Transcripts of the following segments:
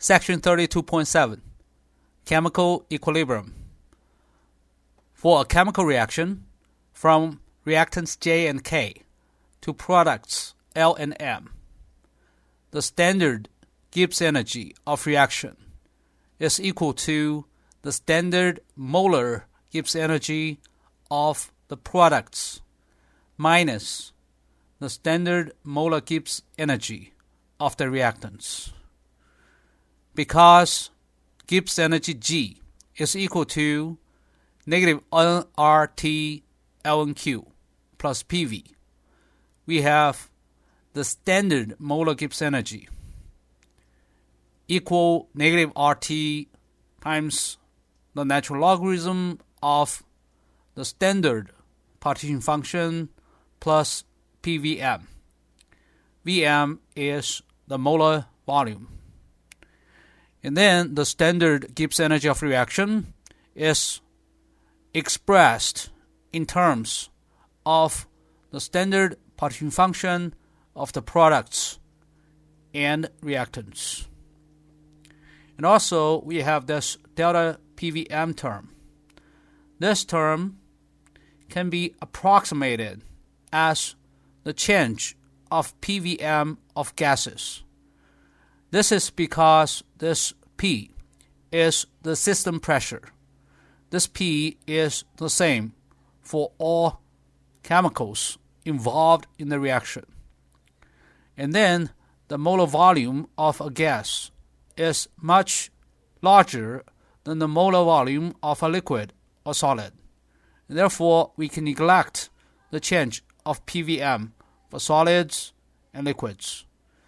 Section 32.7 Chemical Equilibrium. For a chemical reaction, from reactants J and K to products L and M, the standard Gibbs energy of reaction is equal to the standard molar Gibbs energy of the products minus the standard molar Gibbs energy of the reactants. Because Gibbs energy G is equal to negative nRT ln Q plus PV, we have the standard molar Gibbs energy equal negative RT times the natural logarithm of the standard partition function plus PVM. Vm is the molar volume. And then the standard Gibbs energy of reaction is expressed in terms of the standard partition function of the products and reactants. And also we have this delta PVM term. This term can be approximated as the change of PVM of gases. This is because this P is the system pressure. This P is the same for all chemicals involved in the reaction. And then the molar volume of a gas is much larger than the molar volume of a liquid or solid. And therefore, we can neglect the change of PVM for solids and liquids.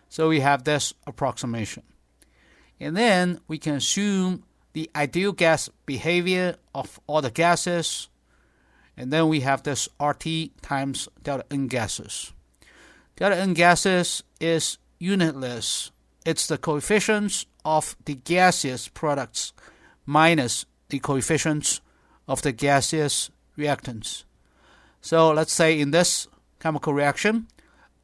So we have this approximation. And then we can assume the ideal gas behavior of all the gases. And then we have this RT times delta N gases. Delta N gases is unitless. It's the coefficients of the gaseous products minus the coefficients of the gaseous reactants. So let's say in this chemical reaction,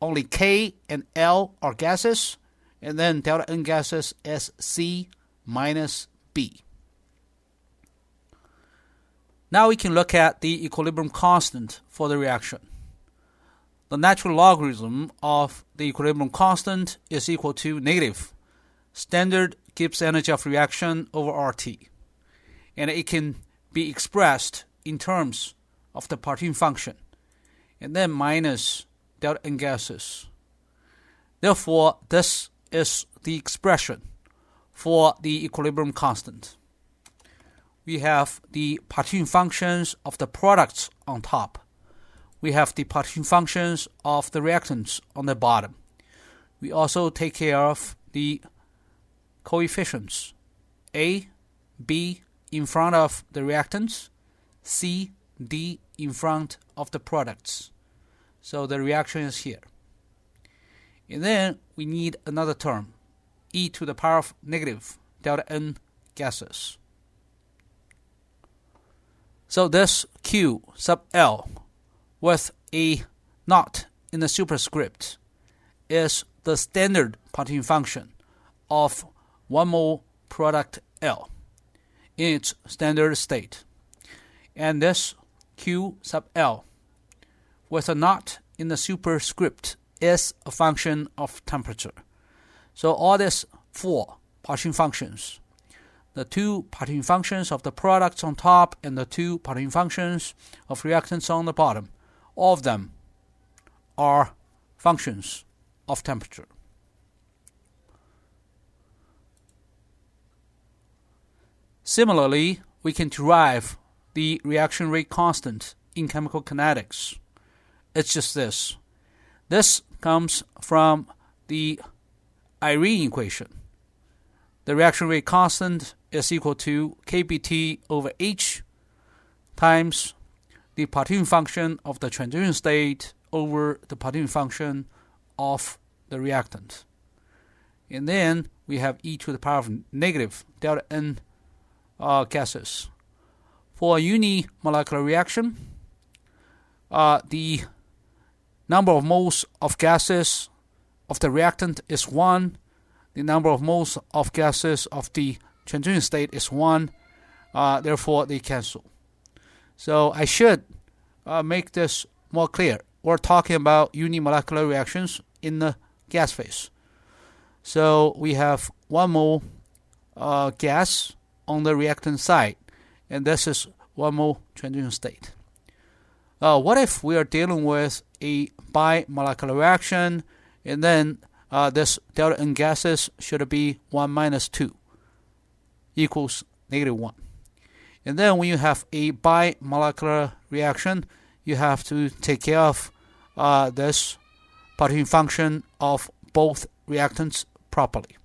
only K and L are gases, and then delta N gases is C minus B. Now we can look at the equilibrium constant for the reaction. The natural logarithm of the equilibrium constant is equal to negative standard Gibbs energy of reaction over RT. And it can be expressed in terms of the partition function, and then minus delta N gases. Therefore, this is the expression for the equilibrium constant. We have the partition functions of the products on top. We have the partition functions of the reactants on the bottom. We also take care of the coefficients A, B in front of the reactants, C, D in front of the products. So the reaction is here. And then we need another term, e to the power of negative delta N gases. So this Q sub L with a naught in the superscript is the standard partition function of 1 mole product L in its standard state. And this Q sub L with a naught in the superscript is a function of temperature. So all these 4 partition functions, the 2 partition functions of the products on top and the 2 partition functions of reactants on the bottom, all of them are functions of temperature. Similarly, we can derive the reaction rate constant in chemical kinetics. It's just this. This comes from the Irene equation. The reaction rate constant is equal to kBT over H times the partition function of the transition state over the partition function of the reactant. And then we have e to the power of negative delta N gases. For a unimolecular reaction, the number of moles of gases of the reactant is 1, the number of moles of gases of the transition state is 1, therefore they cancel. So I should make this more clear. We're talking about unimolecular reactions in the gas phase. So we have 1 mole gas on the reactant side, and this is 1 mole transition state. What if we are dealing with a bimolecular reaction, and then this delta N gases should be 1 minus 2 equals -1. And then when you have a bimolecular reaction, you have to take care of this partition function of both reactants properly.